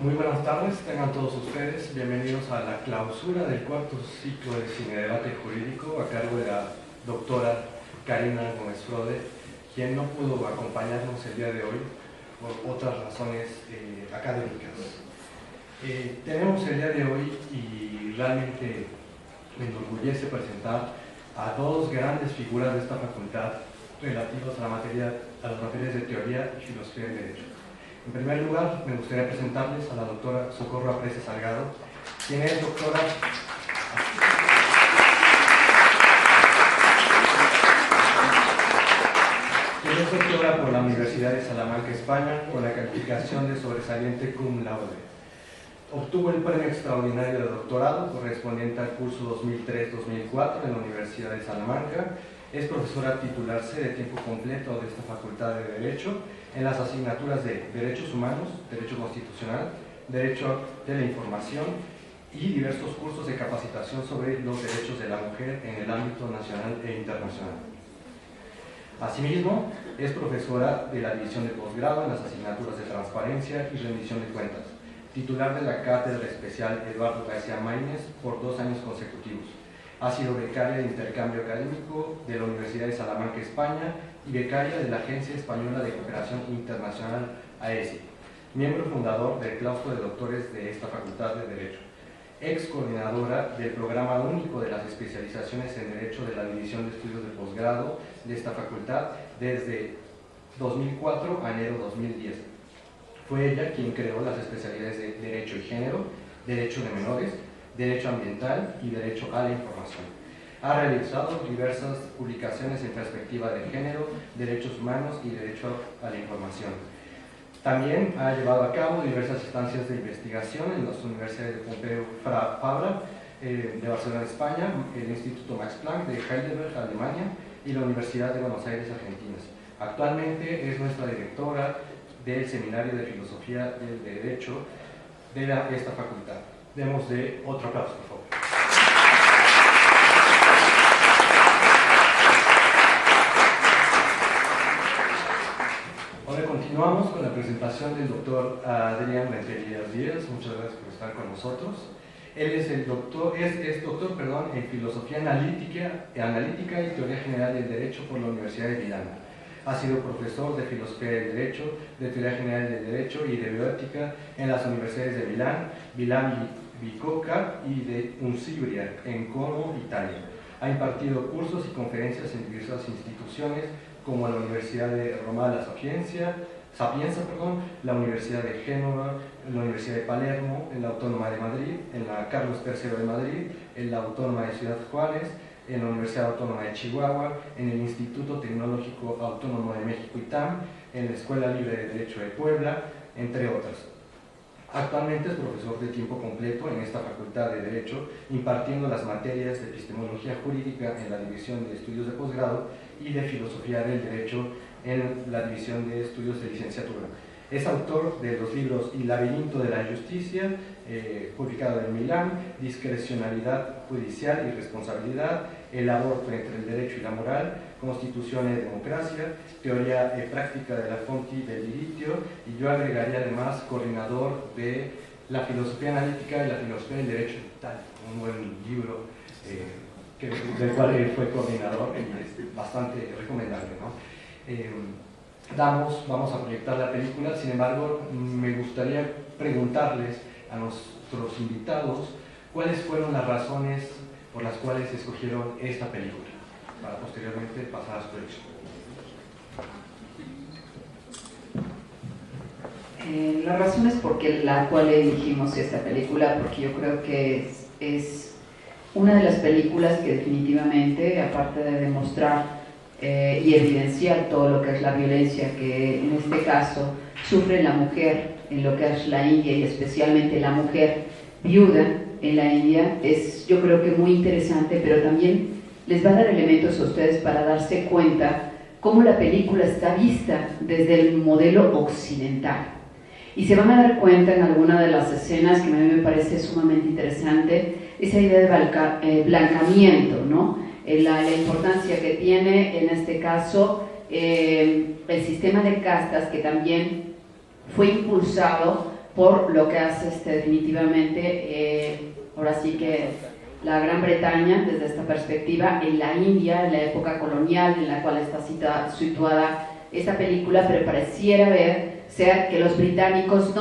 Muy buenas tardes, tengan todos ustedes bienvenidos a la clausura del cuarto ciclo de Cine Debate Jurídico a cargo de la doctora Karina Gómez Frode, quien no pudo acompañarnos el día de hoy por otras razones académicas. Tenemos el día de hoy, y realmente me enorgullece presentar a dos grandes figuras de esta facultad relativas a las materias de teoría y filosofía del derecho. En primer lugar, me gustaría presentarles a la doctora Socorro Aprecia Salgado, quien es doctora por la Universidad de Salamanca, España, con la calificación de sobresaliente cum laude. Obtuvo el premio extraordinario de doctorado correspondiente al curso 2003-2004 en la Universidad de Salamanca. Es profesora titular C de tiempo completo de esta Facultad de Derecho en las asignaturas de Derechos Humanos, Derecho Constitucional, Derecho de la Información y diversos cursos de capacitación sobre los derechos de la mujer en el ámbito nacional e internacional. Asimismo, es profesora de la División de Posgrado en las asignaturas de Transparencia y Rendición de Cuentas, titular de la Cátedra Especial Eduardo García Maínez por 2 años consecutivos. Ha sido becaria de intercambio académico de la Universidad de Salamanca, España, y becaria de la Agencia Española de Cooperación Internacional, AESI, miembro fundador del claustro de doctores de esta Facultad de Derecho, ex coordinadora del Programa Único de las Especializaciones en Derecho de la División de Estudios de Posgrado de esta facultad desde 2004 a enero 2010. Fue ella quien creó las especialidades de Derecho y Género, Derecho de Menores, Derecho Ambiental y Derecho a la Información. Ha realizado diversas publicaciones en perspectiva de género, derechos humanos y derecho a la información. También ha llevado a cabo diversas estancias de investigación en las universidades de Pompeu Fabra, de Barcelona, España, el Instituto Max Planck de Heidelberg, Alemania, y la Universidad de Buenos Aires, Argentina. Actualmente es nuestra directora del Seminario de Filosofía del Derecho de esta facultad. Demos de otro aplauso, por favor. Ahora continuamos con la presentación del doctor Adrián Rentería Díaz. Muchas gracias por estar con nosotros. Él es doctor en Filosofía Analítica y Teoría General del Derecho por la Universidad de Milán. Ha sido profesor de Filosofía del Derecho, de Teoría General del Derecho y de Bioética en las universidades de Milán, Bicocca y de Unsibria, en Como, Italia. Ha impartido cursos y conferencias en diversas instituciones como la Universidad de Roma La Sapienza, la Universidad de Génova, la Universidad de Palermo, en la Autónoma de Madrid, en la Carlos III de Madrid, en la Autónoma de Ciudad Juárez, en la Universidad Autónoma de Chihuahua, en el Instituto Tecnológico Autónomo de México ITAM, en la Escuela Libre de Derecho de Puebla, entre otras. Actualmente es profesor de tiempo completo en esta Facultad de Derecho, impartiendo las materias de Epistemología Jurídica en la División de Estudios de Posgrado y de Filosofía del Derecho en la División de Estudios de Licenciatura. Es autor de los libros El laberinto de la justicia, publicado en Milán, Discrecionalidad judicial y responsabilidad, El aborto entre el derecho y la moral, Constitución y democracia, Teoría y práctica de la fonte del diritto, y yo agregaría además coordinador de la filosofía analítica y la filosofía del derecho tal, un buen libro del cual él fue coordinador y es bastante recomendable, ¿no? Vamos a proyectar la película. Sin embargo, me gustaría preguntarles a nuestros invitados cuáles fueron las razones por las cuales escogieron esta película, para posteriormente pasar a su proyección. La razón es porque la cual elegimos esta película, porque yo creo que es una de las películas que definitivamente, aparte de demostrar y evidenciar todo lo que es la violencia que en este caso sufre la mujer en lo que es la India, y especialmente la mujer viuda en la India, es yo creo que muy interesante, pero también les va a dar elementos a ustedes para darse cuenta cómo la película está vista desde el modelo occidental. Y se van a dar cuenta en alguna de las escenas que a mí me parece sumamente interesante, esa idea de blancamiento, ¿no? La importancia que tiene en este caso el sistema de castas, que también fue impulsado por lo que hace definitivamente, ahora sí que la Gran Bretaña, desde esta perspectiva, en la India, en la época colonial en la cual está situada esta película, pero pareciera ser que los británicos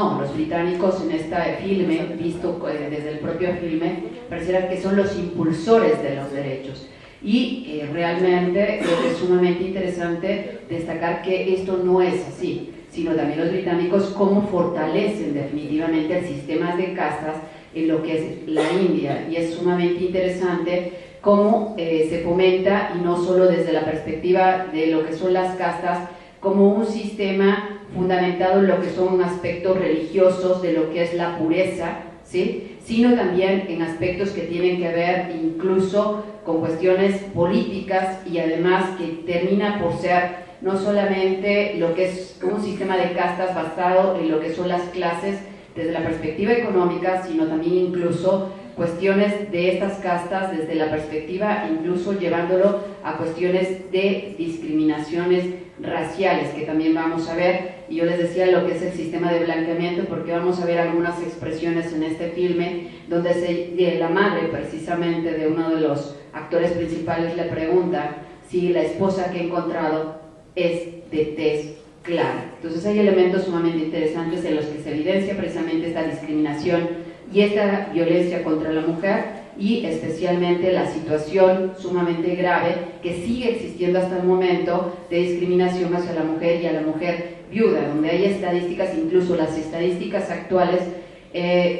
en este filme, visto desde el propio filme, pareciera que son los impulsores de los derechos. Y realmente es sumamente interesante destacar que esto no es así, sino también los británicos cómo fortalecen definitivamente el sistema de castas en lo que es la India, y es sumamente interesante cómo se fomenta, y no solo desde la perspectiva de lo que son las castas, como un sistema fundamentado en lo que son aspectos religiosos de lo que es la pureza, ¿sí?, sino también en aspectos que tienen que ver incluso con cuestiones políticas, y además que termina por ser no solamente lo que es un sistema de castas basado en lo que son las clases desde la perspectiva económica, sino también incluso cuestiones de estas castas desde la perspectiva, incluso llevándolo a cuestiones de discriminaciones raciales, que también vamos a ver. Y yo les decía lo que es el sistema de blanqueamiento, porque vamos a ver algunas expresiones en este filme donde la madre precisamente de uno de los actores principales le pregunta si la esposa que ha encontrado es de tez clara. Entonces hay elementos sumamente interesantes en los que se evidencia precisamente esta discriminación y esta violencia contra la mujer, y especialmente la situación sumamente grave que sigue existiendo hasta el momento de discriminación hacia la mujer y a la mujer viuda, donde hay estadísticas, incluso las estadísticas actuales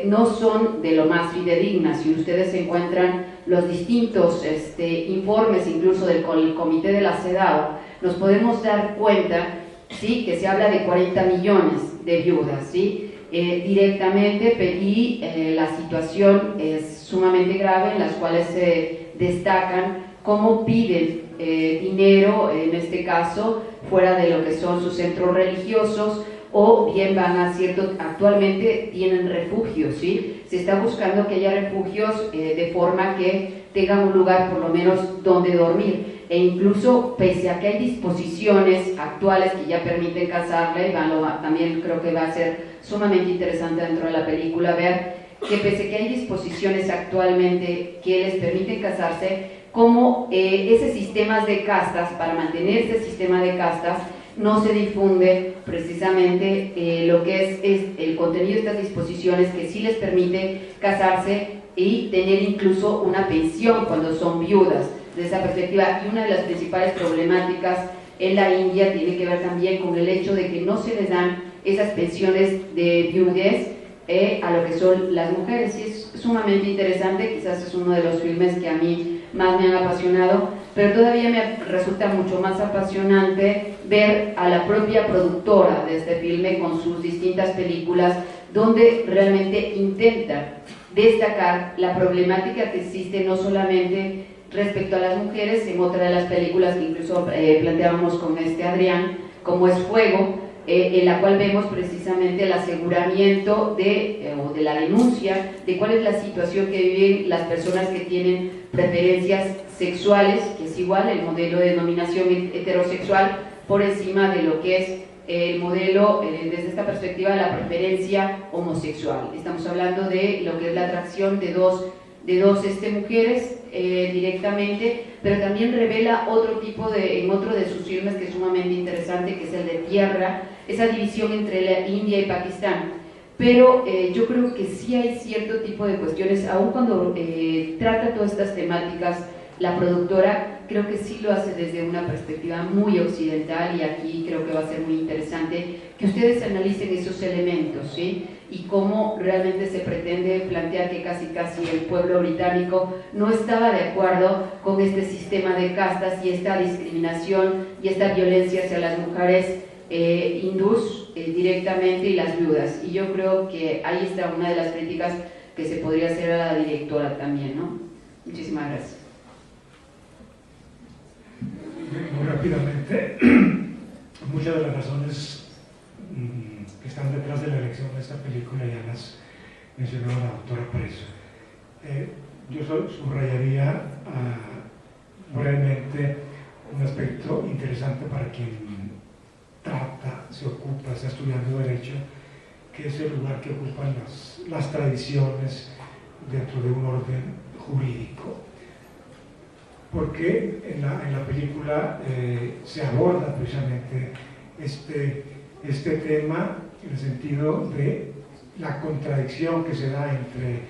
no son de lo más fidedignas. Si ustedes encuentran los distintos informes, incluso del Comité de la CEDAW, nos podemos dar cuenta, ¿sí?, que se habla de 40 millones de viudas, ¿sí?, directamente, y la situación es sumamente grave, en las cuales se destacan cómo piden dinero, en este caso, fuera de lo que son sus centros religiosos, o bien van a actualmente tienen refugios, ¿sí? Se está buscando que haya refugios de forma que tengan un lugar por lo menos donde dormir, e incluso pese a que hay disposiciones actuales que ya permiten casarle, también creo que va a ser sumamente interesante dentro de la película ver que pese a que hay disposiciones actualmente que les permiten casarse, como ese sistema de castas, para mantener ese sistema de castas, no se difunde precisamente lo que es el contenido de estas disposiciones que sí les permite casarse y tener incluso una pensión cuando son viudas. De esa perspectiva, y una de las principales problemáticas en la India tiene que ver también con el hecho de que no se les dan esas pensiones de viudez a lo que son las mujeres, y es sumamente interesante. Quizás es uno de los filmes que a mí más me han apasionado, pero todavía me resulta mucho más apasionante ver a la propia productora de este filme con sus distintas películas, donde realmente intenta destacar la problemática que existe no solamente respecto a las mujeres, en otra de las películas que incluso planteábamos con Adrián, como es Fuego, en la cual vemos precisamente el aseguramiento o de la denuncia de cuál es la situación que viven las personas que tienen preferencias sexuales, que es igual el modelo de dominación heterosexual por encima de lo que es el modelo, desde esta perspectiva, la preferencia homosexual. Estamos hablando de lo que es la atracción de dos mujeres directamente, pero también revela otro tipo en otro de sus filmes que es sumamente interesante, que es el de Tierra, esa división entre la India y Pakistán. Pero yo creo que sí hay cierto tipo de cuestiones, aun cuando trata todas estas temáticas, la productora creo que sí lo hace desde una perspectiva muy occidental, y aquí creo que va a ser muy interesante que ustedes analicen esos elementos, ¿sí?, y cómo realmente se pretende plantear que casi el pueblo británico no estaba de acuerdo con este sistema de castas y esta discriminación y esta violencia hacia las mujeres hindús directamente, y las viudas. Y yo creo que ahí está una de las críticas que se podría hacer a la directora también, ¿no? Muchísimas gracias. Muy rápidamente, muchas de las razones que están detrás de la elección de esta película ya las mencionó la doctora Preso. Yo subrayaría brevemente un aspecto interesante para quien se ocupa, está estudiando Derecho, que es el lugar que ocupan las tradiciones dentro de un orden jurídico. Porque en la película se aborda precisamente este tema en el sentido de la contradicción que se da entre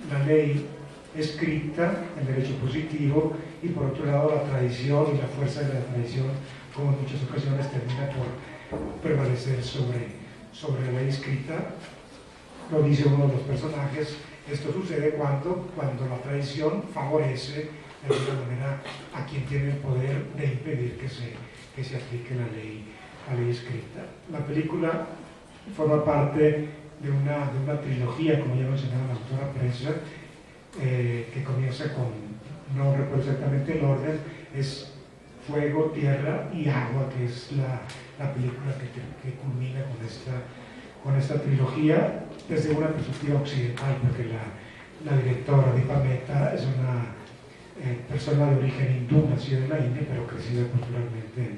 la ley escrita, el derecho positivo, y por otro lado la tradición y la fuerza de la tradición, como en muchas ocasiones termina por prevalecer sobre la ley escrita. Lo dice uno de los personajes, esto sucede cuando la tradición favorece de alguna manera a quien tiene el poder de impedir que se aplique la ley escrita. La película forma parte de una trilogía, como ya mencionaba la autora Presa, que comienza con, no recuerdo exactamente el orden, es Fuego, Tierra y Agua, que es la película que culmina con esta trilogía desde una perspectiva occidental, porque la directora Dipa Mehta es una persona de origen hindú, nacida en la India, pero crecida culturalmente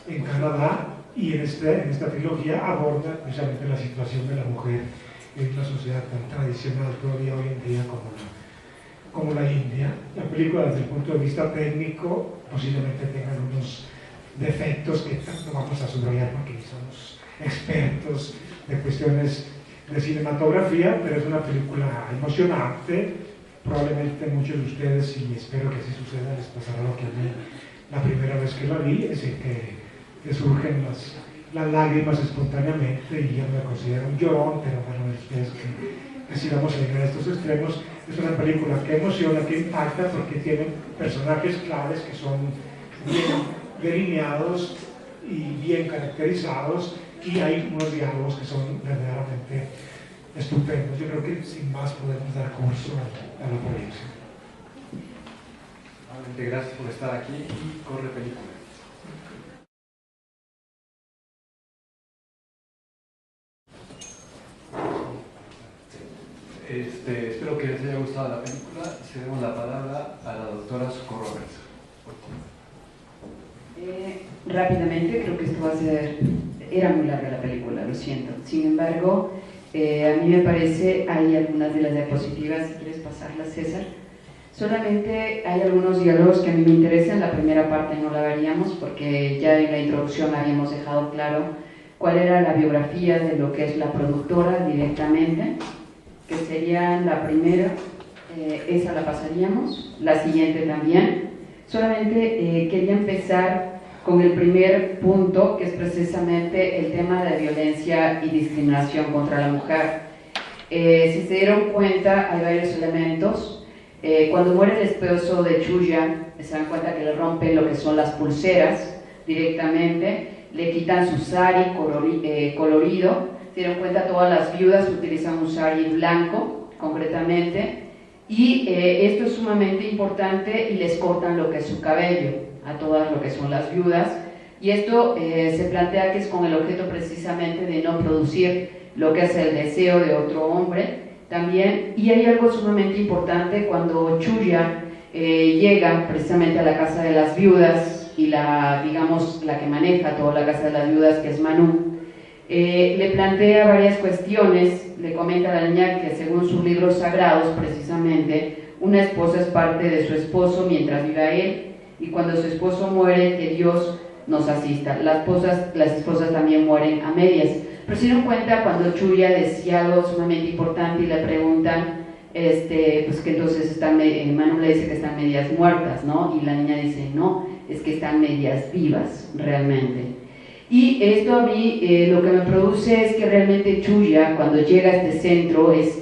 en Canadá, y en esta trilogía aborda precisamente la situación de la mujer en una sociedad tan tradicional todavía hoy en día como la India. La película, desde el punto de vista técnico, posiblemente tenga unos defectos que no vamos a subrayar porque ni somos expertos de cuestiones de cinematografía, pero es una película emocionante. Probablemente muchos de ustedes, y espero que así suceda, les pasará lo que a mí la primera vez que la vi, es que surgen las lágrimas espontáneamente, y yo me considero un llorón, pero bueno, ustedes que si vamos a llegar a estos extremos. Es una película que emociona, que impacta, porque tiene personajes claves que son bien delineados y bien caracterizados, y hay unos diálogos que son verdaderamente estupendos. Yo creo que sin más podemos dar curso a la proyección. Gracias por estar aquí y corre película. Espero que les haya gustado la película. Cedemos la palabra a la doctora Socorro Berza. Rápidamente, creo que esto va a ser... Era muy larga la película, lo siento. Sin embargo, a mí me parece, hay algunas de las diapositivas, si quieres pasarlas, César. Solamente hay algunos diálogos que a mí me interesan. La primera parte no la veríamos porque ya en la introducción habíamos dejado claro cuál era la biografía de lo que es la productora directamente, que sería la primera, esa la pasaríamos, la siguiente también. Solamente quería empezar con el primer punto, que es precisamente el tema de violencia y discriminación contra la mujer. Si se dieron cuenta, hay varios elementos. Cuando muere el esposo de Chuya, se dan cuenta que le rompen lo que son las pulseras directamente, le quitan su sari colorido. Se dieron cuenta, todas las viudas utilizan un sari blanco, concretamente, y esto es sumamente importante, y les cortan lo que es su cabello a todas lo que son las viudas, y esto se plantea que es con el objeto precisamente de no producir lo que es el deseo de otro hombre también. Y hay algo sumamente importante cuando Chuya llega precisamente a la casa de las viudas, y la que maneja toda la casa de las viudas, que es Manu, le plantea varias cuestiones. Le comenta a la niña que según sus libros sagrados, precisamente, una esposa es parte de su esposo mientras viva él, y cuando su esposo muere, que Dios nos asista. Las esposas también mueren a medias. Pero se dieron cuenta cuando Chuya decía algo sumamente importante y le preguntan, pues que entonces Manu le dice que están medias muertas, ¿no? Y la niña dice, no, es que están medias vivas, realmente. Y esto a mí lo que me produce es que realmente Chuya, cuando llega a este centro, es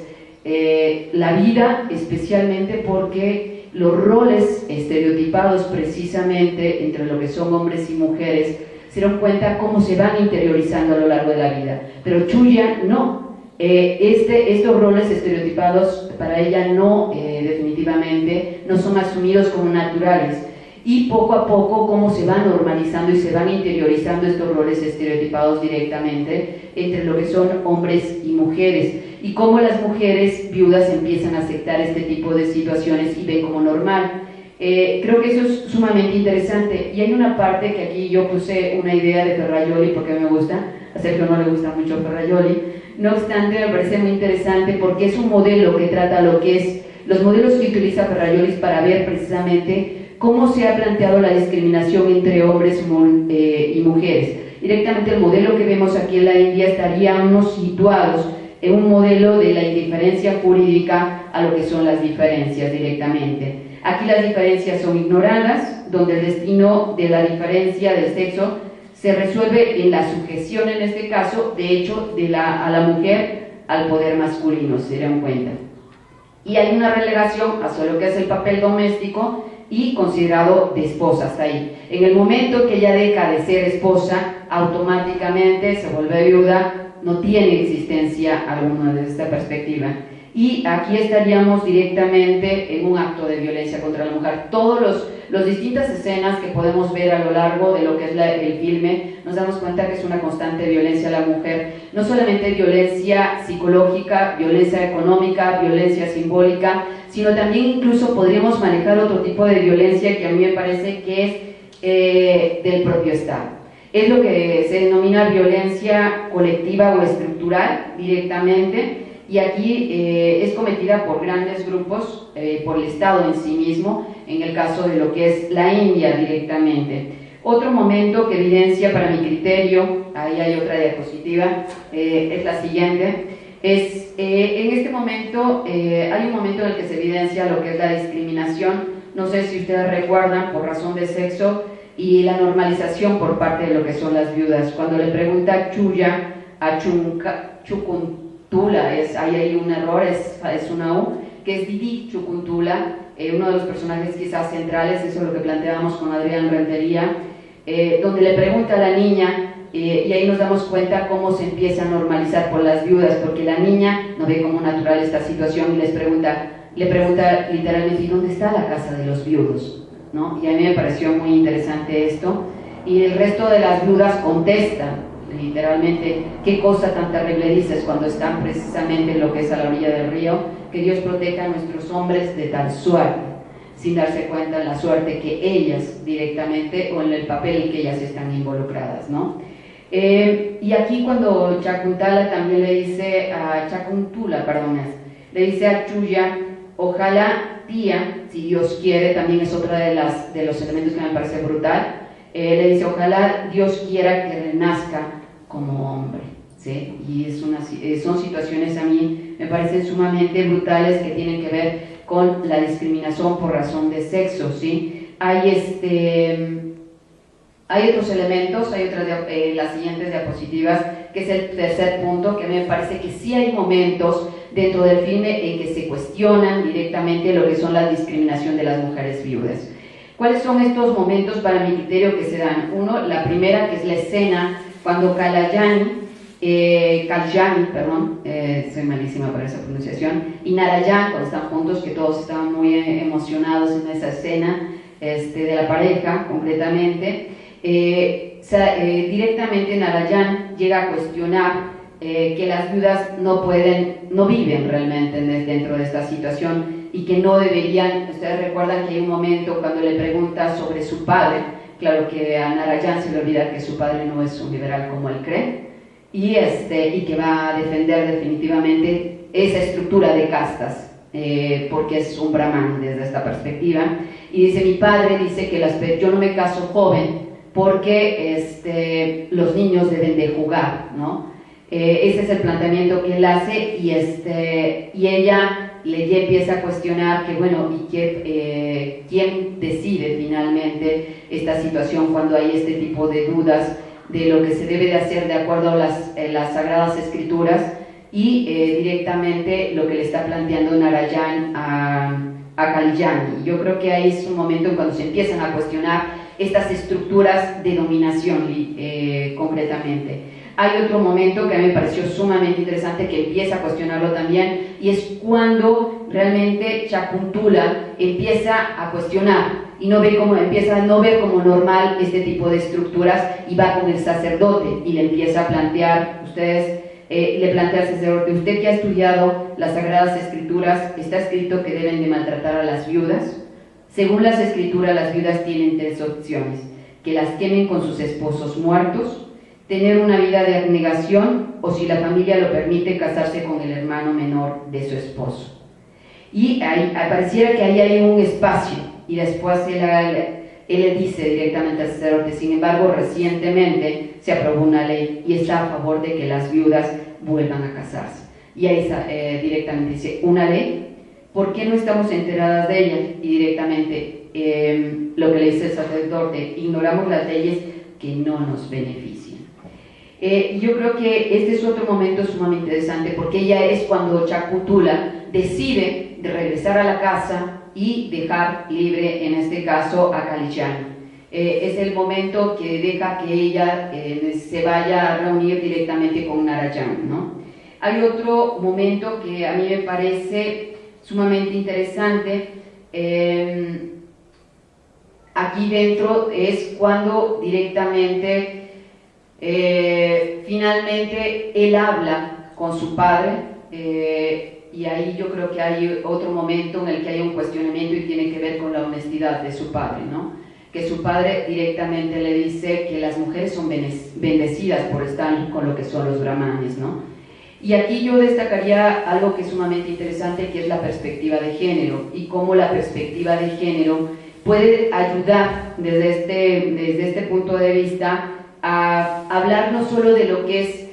la vida, especialmente porque los roles estereotipados precisamente entre lo que son hombres y mujeres, se dieron cuenta cómo se van interiorizando a lo largo de la vida. Pero Chuya no. Estos roles estereotipados para ella no, definitivamente, no son asumidos como naturales. Y poco a poco cómo se van normalizando y se van interiorizando estos roles estereotipados directamente entre lo que son hombres y mujeres, y cómo las mujeres viudas empiezan a aceptar este tipo de situaciones y ven como normal. Creo que eso es sumamente interesante. Y hay una parte que aquí yo puse una idea de Ferrajoli porque me gusta. a Sergio no le gusta mucho Ferrajoli. No obstante, me parece muy interesante porque es un modelo que trata lo que es los modelos que utiliza Ferrajoli para ver precisamente cómo se ha planteado la discriminación entre hombres y mujeres. Directamente el modelo que vemos aquí en la India estaríamos situados en un modelo de la indiferencia jurídica a lo que son las diferencias directamente. Aquí las diferencias son ignoradas, donde el destino de la diferencia del sexo se resuelve en la sujeción, en este caso, de hecho, a la mujer al poder masculino, se dan cuenta. Y hay una relegación hacia lo que es el papel doméstico y considerado de esposa hasta ahí. En el momento que ella deja de ser esposa, automáticamente se vuelve viuda, no tiene existencia alguna desde esta perspectiva. Y aquí estaríamos directamente en un acto de violencia contra la mujer. Todas las distintas escenas que podemos ver a lo largo de lo que es el filme, nos damos cuenta que es una constante violencia a la mujer. No solamente violencia psicológica, violencia económica, violencia simbólica, sino también incluso podríamos manejar otro tipo de violencia que a mí me parece que es del propio Estado. Es lo que se denomina violencia colectiva o estructural directamente, y aquí es cometida por grandes grupos, por el Estado en sí mismo, en el caso de lo que es la India directamente. Otro momento que evidencia para mi criterio, ahí hay otra diapositiva, es la siguiente, en este momento hay un momento en el que se evidencia lo que es la discriminación, no sé si ustedes recuerdan, por razón de sexo, y la normalización por parte de lo que son las viudas. Cuando le pregunta Chuya a Chukuntula, ahí hay un error, es una U, que es Didi Chukuntula, uno de los personajes quizás centrales, eso es lo que planteábamos con Adrián Rentería, donde le pregunta a la niña, y ahí nos damos cuenta cómo se empieza a normalizar por las viudas, porque la niña no ve como natural esta situación y le pregunta literalmente, ¿y dónde está la casa de los viudos? ¿No? Y a mí me pareció muy interesante esto, y el resto de las viudas contestan literalmente, ¿qué cosa tan terrible dices cuando están precisamente en lo que es a la orilla del río? Que Dios proteja a nuestros hombres de tal suerte, sin darse cuenta de la suerte que ellas directamente, o en el papel en que ellas están involucradas, ¿no? Y aquí cuando Chakuntala también le dice a Chakuntula, le dice a Chuya, ojalá tía, si Dios quiere, también es otra de los elementos que me parece brutal, le dice, ojalá Dios quiera que renazca como hombre, ¿sí? Y son situaciones a mí me parecen sumamente brutales que tienen que ver con la discriminación por razón de sexo, ¿sí? Hay otros elementos, hay las siguientes diapositivas, que es el tercer punto, que me parece que sí hay momentos dentro del filme en que se cuestionan directamente lo que son la discriminación de las mujeres viudas. ¿Cuáles son estos momentos para mi criterio que se dan? Uno, la primera, que es la escena cuando Kalyani, soy malísima para esa pronunciación, y Narayan, cuando están juntos, que todos estaban muy emocionados en esa escena de la pareja, concretamente, directamente Narayan llega a cuestionar que las viudas no viven realmente dentro de esta situación y que no deberían. Ustedes recuerdan que hay un momento cuando le pregunta sobre su padre, claro que a Narayan se le olvida que su padre no es un liberal como él cree, y que va a defender definitivamente esa estructura de castas, porque es un brahman desde esta perspectiva, y dice, mi padre dice que yo no me caso joven porque los niños deben de jugar, ¿no? Ese es el planteamiento que él hace, y ella le empieza a cuestionar que, bueno, ¿y quién decide finalmente esta situación cuando hay este tipo de dudas de lo que se debe de hacer de acuerdo a las Sagradas Escrituras? Y directamente lo que le está planteando Narayan a Kalyani. Yo creo que ahí es un momento en cuando se empiezan a cuestionar estas estructuras de dominación concretamente. Hay otro momento que a mí me pareció sumamente interesante, que empieza a cuestionarlo también, y es cuando realmente Chakuntula empieza a cuestionar y empieza a no ver como normal este tipo de estructuras, y va con el sacerdote y le empieza a plantear, le plantea al sacerdote, usted que ha estudiado las Sagradas Escrituras, está escrito que deben de maltratar a las viudas. Según las Escrituras, las viudas tienen tres opciones: que las quemen con sus esposos muertos, tener una vida de abnegación o, si la familia lo permite, casarse con el hermano menor de su esposo. Y ahí, pareciera que ahí hay un espacio, y después él le dice directamente al sacerdote: sin embargo, recientemente se aprobó una ley y está a favor de que las viudas vuelvan a casarse. Y ahí directamente dice: ¿una ley? ¿Por qué no estamos enteradas de ella? Y directamente lo que le dice el sacerdote: ignoramos las leyes que no nos benefician. Yo creo que este es otro momento sumamente interesante, porque ella es cuando Chakutula decide de regresar a la casa y dejar libre, en este caso, a Kalyani. Es el momento que deja que ella se vaya a reunir directamente con Narayan, ¿no? Hay otro momento que a mí me parece sumamente interesante aquí dentro, es cuando directamente finalmente él habla con su padre, y ahí yo creo que hay otro momento en el que hay un cuestionamiento y tiene que ver con la honestidad de su padre, ¿no? Que su padre directamente le dice que las mujeres son bendecidas por estar con lo que son los brahmanes, ¿no? Y aquí yo destacaría algo que es sumamente interesante, que es la perspectiva de género, y cómo la perspectiva de género puede ayudar desde este punto de vista a hablar no solo de lo que es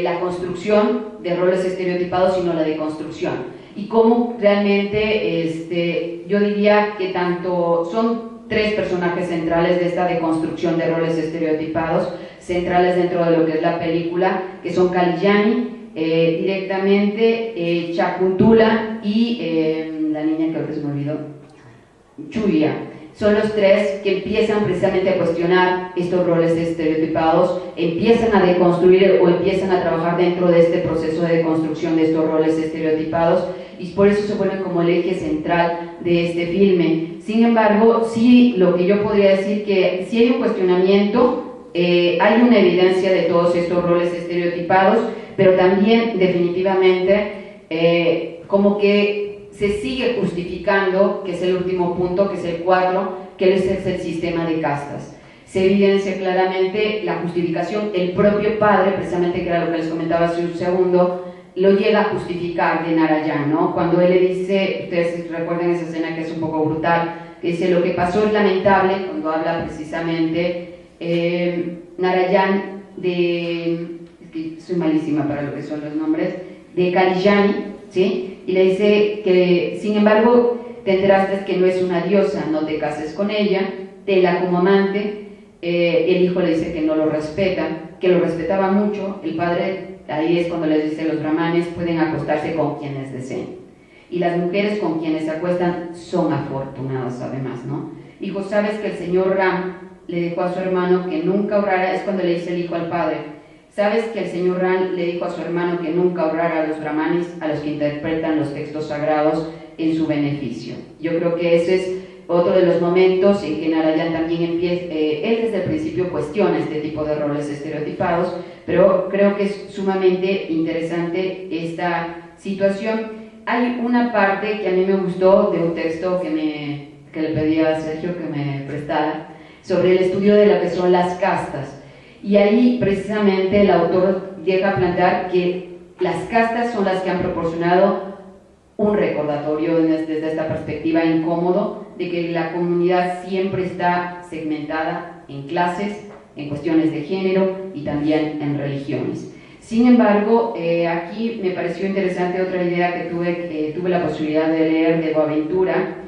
la construcción de roles estereotipados, sino la deconstrucción, y cómo realmente yo diría que tanto son tres personajes centrales de esta deconstrucción de roles estereotipados, centrales dentro de lo que es la película, que son Kalyani, directamente Shakuntala y la niña que ahora se me olvidó, Chuya. Son los tres que empiezan precisamente a cuestionar estos roles estereotipados, empiezan a deconstruir o empiezan a trabajar dentro de este proceso de deconstrucción de estos roles estereotipados, y por eso se vuelven como el eje central de este filme. Sin embargo, sí, lo que yo podría decir que sí hay un cuestionamiento, hay una evidencia de todos estos roles estereotipados, pero también definitivamente como que se sigue justificando, que es el último punto, que es el 4, que es el sistema de castas. Se evidencia claramente la justificación, el propio padre, precisamente que era lo que les comentaba hace un segundo, lo llega a justificar de Narayan, ¿no? Cuando él le dice, ustedes recuerdan esa escena que es un poco brutal, que dice: lo que pasó es lamentable, cuando habla precisamente Narayan de, es que soy malísima para lo que son los nombres, de Kalyani, ¿sí? Y le dice que, sin embargo, te enteraste que no es una diosa, no te cases con ella, tenla como amante. El hijo le dice que no lo respeta, que lo respetaba mucho. El padre, ahí es cuando les dice: los brahmanes pueden acostarse con quienes deseen, y las mujeres con quienes se acuestan son afortunadas además, ¿no? Hijo, ¿sabes que el señor Ram le dijo a su hermano que nunca ahorrara? Es cuando le dice el hijo al padre: ¿sabes que el señor Ram le dijo a su hermano que nunca ahorrara a los brahmanes, a los que interpretan los textos sagrados en su beneficio? Yo creo que ese es otro de los momentos en que Narayan también empieza, él desde el principio cuestiona este tipo de roles estereotipados, pero creo que es sumamente interesante esta situación. Hay una parte que a mí me gustó de un texto que le pedí a Sergio que me prestara, sobre el estudio de lo que son las castas. Y ahí precisamente el autor llega a plantear que las castas son las que han proporcionado un recordatorio desde esta perspectiva incómodo de que la comunidad siempre está segmentada en clases, en cuestiones de género y también en religiones. Sin embargo, aquí me pareció interesante otra idea que tuve la posibilidad de leer de Boaventura,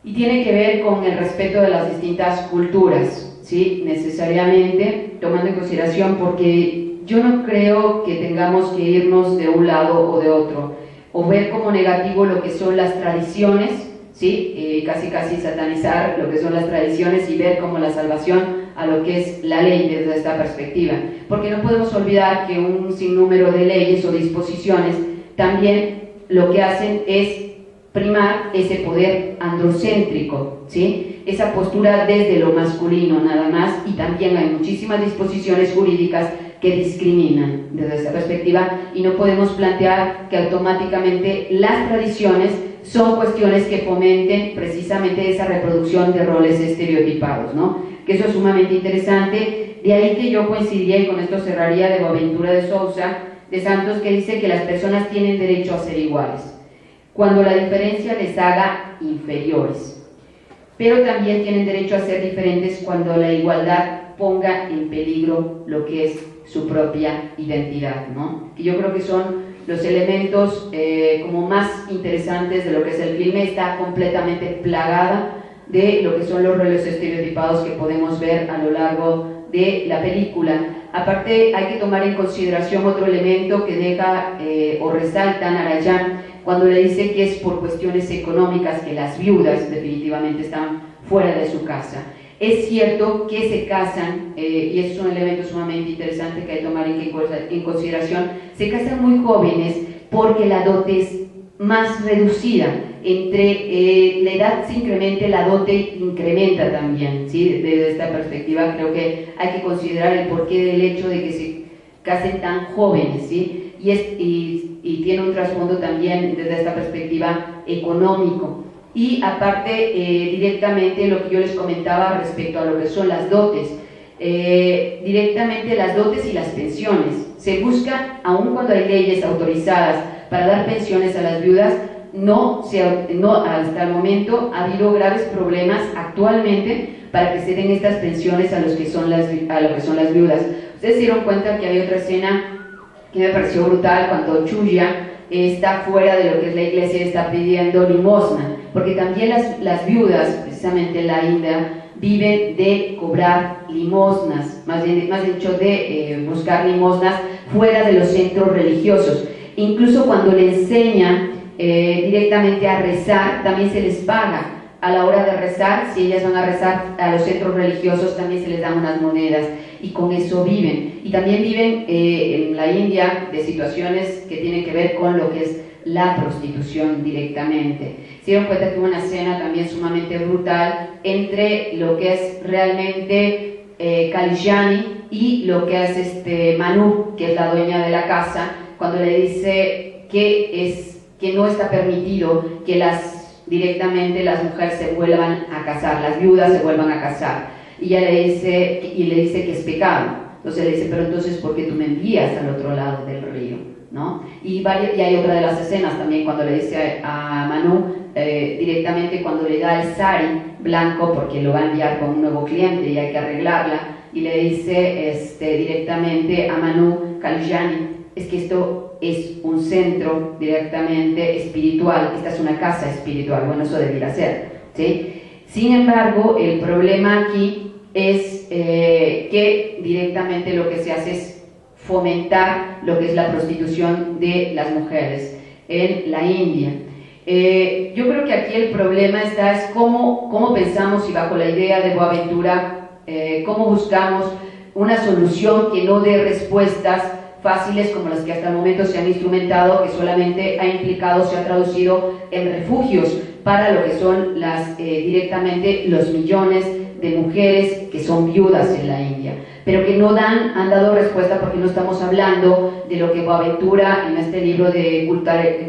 y tiene que ver con el respeto de las distintas culturas, ¿sí? Necesariamente tomando en consideración, porque yo no creo que tengamos que irnos de un lado o de otro, o ver como negativo lo que son las tradiciones, ¿sí? Casi satanizar lo que son las tradiciones y ver como la salvación a lo que es la ley desde esta perspectiva, porque no podemos olvidar que un sinnúmero de leyes o disposiciones también lo que hacen es primar ese poder androcéntrico, ¿sí? Esa postura desde lo masculino nada más, y también hay muchísimas disposiciones jurídicas que discriminan desde esa perspectiva, y no podemos plantear que automáticamente las tradiciones son cuestiones que fomenten precisamente esa reproducción de roles estereotipados, ¿no? Que eso es sumamente interesante. De ahí que yo coincidiría, y con esto cerraría, de Boaventura de Sousa, de Santos, que dice que las personas tienen derecho a ser iguales, cuando la diferencia les haga inferiores, pero también tienen derecho a ser diferentes cuando la igualdad ponga en peligro lo que es su propia identidad, ¿no? Que yo creo que son los elementos como más interesantes de lo que es el filme. Está completamente plagada de lo que son los roles estereotipados que podemos ver a lo largo de la película. Aparte, hay que tomar en consideración otro elemento que deja o resalta Narayan cuando le dice que es por cuestiones económicas que las viudas definitivamente están fuera de su casa. Es cierto que se casan, y es un elemento sumamente interesante que hay que tomar en consideración, se casan muy jóvenes porque la dote es más reducida. Entre la edad se incrementa, la dote incrementa también, ¿sí? Desde esta perspectiva creo que hay que considerar el porqué del hecho de que se casen tan jóvenes, ¿sí? Y tiene un trasfondo también desde esta perspectiva económico. Y aparte, directamente lo que yo les comentaba respecto a lo que son las dotes, directamente las dotes y las pensiones. Se busca, aun cuando hay leyes autorizadas para dar pensiones a las viudas, no hasta el momento ha habido graves problemas actualmente para que se den estas pensiones a lo que son las viudas. Ustedes se dieron cuenta que había otra escena que me pareció brutal cuando Chuya está fuera de lo que es la iglesia y está pidiendo limosna, porque también las viudas, precisamente en la India, viven de cobrar limosnas, más dicho de buscar limosnas fuera de los centros religiosos. Incluso cuando le enseñan directamente a rezar, también se les paga. A la hora de rezar, si ellas van a rezar a los centros religiosos, también se les dan unas monedas, y con eso viven. Y también viven en la India de situaciones que tienen que ver con lo que es la prostitución directamente. Se dieron cuenta que hubo una escena también sumamente brutal entre lo que es realmente Kalyani y lo que es Manu, que es la dueña de la casa, cuando le dice que no está permitido que directamente las mujeres se vuelvan a casar, las viudas se vuelvan a casar, y ella le dice que es pecado. Entonces le dice, pero entonces ¿por qué tú me envías al otro lado del río? ¿No? Y hay otra de las escenas también cuando le dice a Manu directamente, cuando le da el sari blanco porque lo va a enviar con un nuevo cliente y hay que arreglarla, y le dice directamente a Manu Kalyani, es que esto es un centro directamente espiritual, esta es una casa espiritual. Bueno, eso debiera ser, ¿sí? Sin embargo, el problema aquí es que directamente lo que se hace es fomentar lo que es la prostitución de las mujeres en la India. Yo creo que aquí el problema es cómo pensamos, y bajo la idea de Boaventura, cómo buscamos una solución que no dé respuestas fáciles como las que hasta el momento se han instrumentado, que solamente ha implicado, se ha traducido en refugios para lo que son directamente los millones de mujeres que son viudas en la India, pero que no han dado respuesta, porque no estamos hablando de lo que Boaventura en este libro de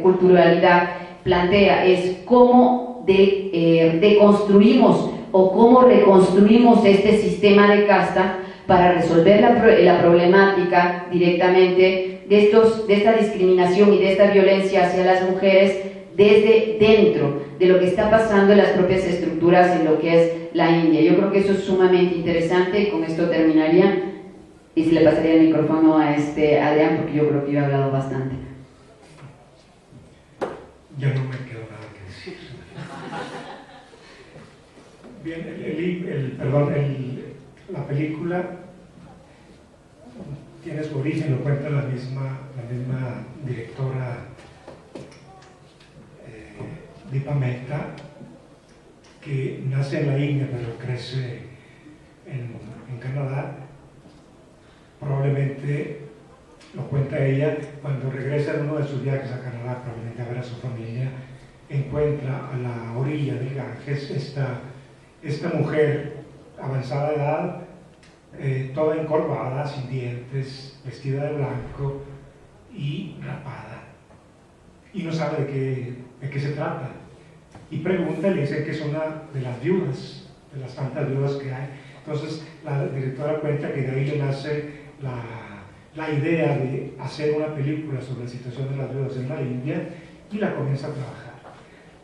culturalidad plantea, es cómo deconstruimos o cómo reconstruimos este sistema de casta para resolver la problemática directamente de esta discriminación y de esta violencia hacia las mujeres desde dentro de lo que está pasando en las propias estructuras en lo que es la India. Yo creo que eso es sumamente interesante, y con esto terminaría, y se le pasaría el micrófono a Adrián, porque yo creo que yo he hablado bastante. Ya no me quedó nada que decir. Bien, la película tiene su origen, lo cuenta la misma directora Dipa Mehta, que nace en la India pero crece en Canadá. Probablemente, lo cuenta ella, cuando regresa en uno de sus viajes a Canadá, probablemente a ver a su familia, encuentra a la orilla del Ganges esta mujer avanzada de edad, toda encorvada, sin dientes, vestida de blanco y rapada, y no sabe de qué se trata. y pregunta y le dice que es una de las viudas, de las tantas viudas que hay. Entonces la directora cuenta que de ahí le nace la idea de hacer una película sobre la situación de las viudas en la India y la comienza a trabajar.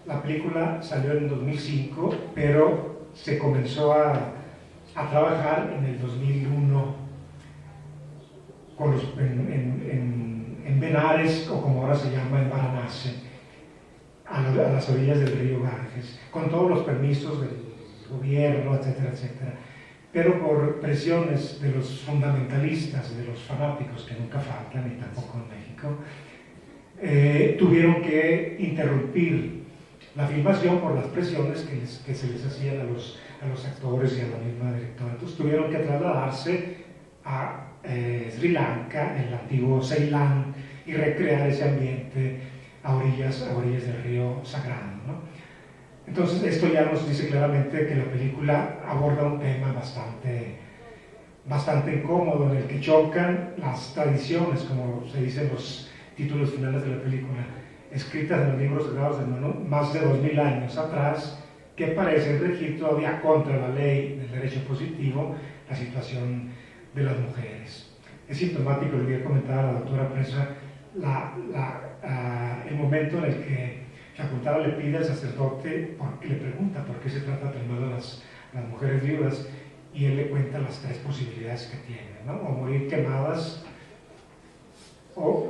La película salió en 2005, pero se comenzó a trabajar en el 2001 en Benares, o como ahora se llama, en Varanasi, a las orillas del río Ganges, con todos los permisos del gobierno, etcétera, etcétera. Pero por presiones de los fundamentalistas, de los fanáticos, que nunca faltan, y tampoco en México, tuvieron que interrumpir la filmación por las presiones que se les hacían a los actores y a la misma directora. Entonces tuvieron que trasladarse a Sri Lanka, el antiguo Ceilán, y recrear ese ambiente a orillas del río Sagrado, ¿no? Entonces esto ya nos dice claramente que la película aborda un tema bastante incómodo, en el que chocan las tradiciones, como se dice en los títulos finales de la película, escritas en los libros sagrados de más de 2000 años atrás, que parecen regir todavía contra la ley del derecho positivo la situación de las mujeres. Es sintomático, le voy a comentar a la doctora Presa, el momento en el que Shakuntala le pide al sacerdote, le pregunta por qué se trata primero de las mujeres viudas, y él le cuenta las 3 posibilidades que tienen, ¿no? O morir quemadas, o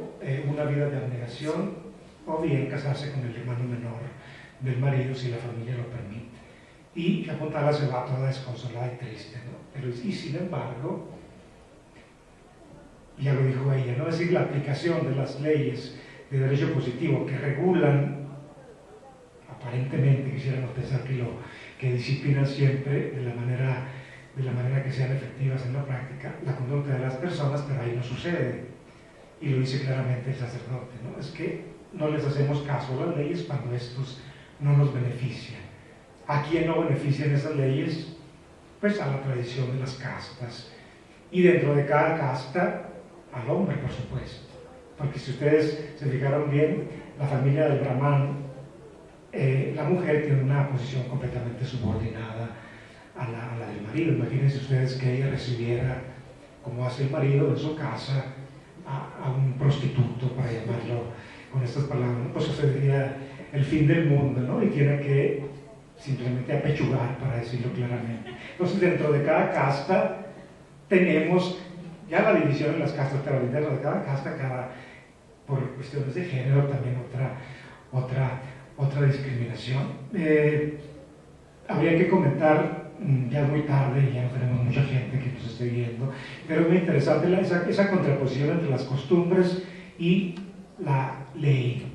una vida de abnegación, o bien casarse con el hermano menor del marido si la familia lo permite. Y Shakuntala se va toda desconsolada y triste, ¿no? Pero, y sin embargo, ya lo dijo ella, ¿no? Es decir, la aplicación de las leyes de derecho positivo que regulan, aparentemente quisiéramos pensar que disciplinan siempre de la manera que sean efectivas en la práctica la conducta de las personas, pero ahí no sucede. Y lo dice claramente el sacerdote, ¿no? Es que no les hacemos caso a las leyes cuando estos no nos benefician. ¿A quién no benefician esas leyes? Pues a la tradición de las castas. Y dentro de cada casta, al hombre, por supuesto. Porque si ustedes se fijaron bien, la familia del Brahman, la mujer tiene una posición completamente subordinada a la del marido. Imagínense ustedes que ella recibiera, como hace el marido en su casa, a un prostituto, para llamarlo con estas palabras, pues eso sería el fin del mundo, ¿no? Y tiene que simplemente apechugar, para decirlo claramente. Entonces, dentro de cada casta tenemos ya la división en las castas, pero dentro de cada casta, por cuestiones de género, también otra discriminación. Habría que comentar, ya es muy tarde y ya no tenemos mucha gente que nos esté viendo, pero es muy interesante esa contraposición entre las costumbres y la ley.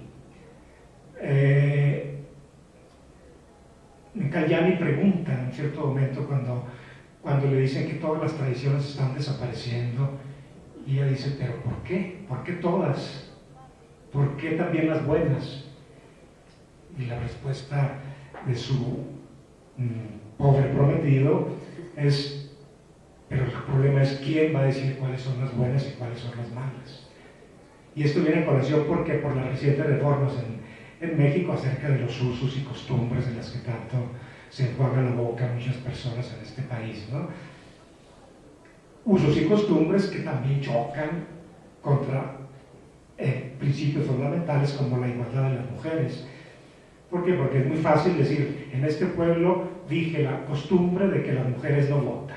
Kalyani pregunta en cierto momento cuando le dicen que todas las tradiciones están desapareciendo, y ella dice, pero ¿por qué? ¿Por qué todas? ¿Por qué también las buenas? Y la respuesta de su pobre prometido es, pero el problema es quién va a decir cuáles son las buenas y cuáles son las malas. Y esto viene a colación porque por las recientes reformas en México acerca de los usos y costumbres de las que tanto se enjuaga la boca a muchas personas en este país, ¿no? Usos y costumbres que también chocan contra principios fundamentales como la igualdad de las mujeres. ¿Por qué? Porque es muy fácil decir, en este pueblo dije la costumbre de que las mujeres no votan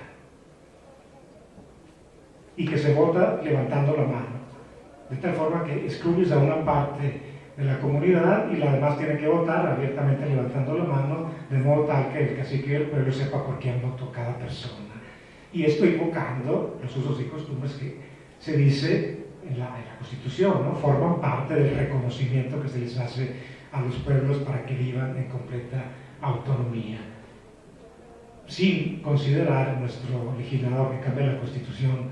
y que se vota levantando la mano, de tal forma que excluyes a una parte de la comunidad y la demás tiene que votar abiertamente levantando la mano, de modo tal que el cacique del pueblo sepa por quién votó cada persona. Y esto invocando los usos y costumbres que se dice en la Constitución, ¿no? Forman parte del reconocimiento que se les hace a los pueblos para que vivan en completa autonomía, sin considerar nuestro legislador que cambia la Constitución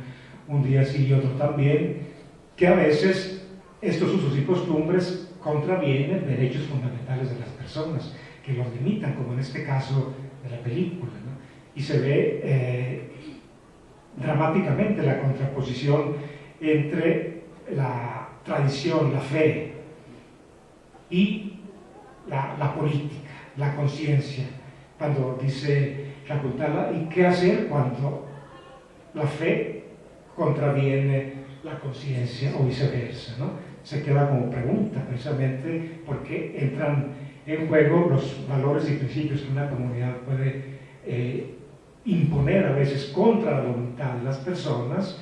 un día sí y otro también, que a veces estos usos y costumbres contravienen derechos fundamentales de las personas, que los limitan, como en este caso de la película, ¿no? Y se ve dramáticamente la contraposición entre la tradición, la fe y la política, la conciencia, cuando dice Shakuntala, y qué hacer cuando la fe contraviene la conciencia o viceversa, ¿no? Se queda como pregunta, precisamente porque entran en juego los valores y principios que una comunidad puede imponer a veces contra la voluntad de las personas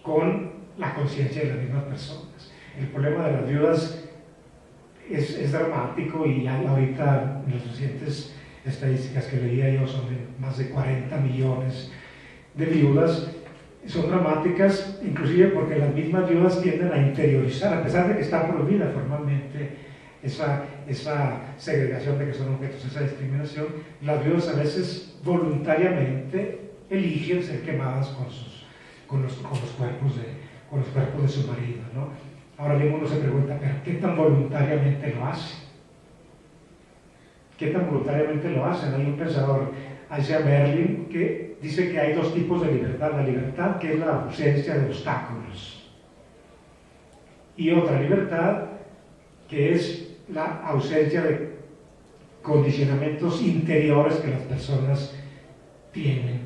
con la conciencia de las mismas personas. El problema de las viudas es dramático, y hay ahorita en las recientes estadísticas que leía yo son de más de 40 millones de viudas. Son dramáticas inclusive porque las mismas viudas tienden a interiorizar, a pesar de que está prohibida formalmente esa segregación de que son objetos, esa discriminación. Las viudas a veces voluntariamente eligen ser quemadas con los cuerpos de su marido, ¿no? Ahora bien, uno se pregunta, ¿pero qué tan voluntariamente lo hacen? ¿Qué tan voluntariamente lo hacen? Hay un pensador, Isaiah Berlin, que dice que hay dos tipos de libertad: la libertad que es la ausencia de obstáculos, y otra libertad que es la ausencia de condicionamientos interiores que las personas tienen.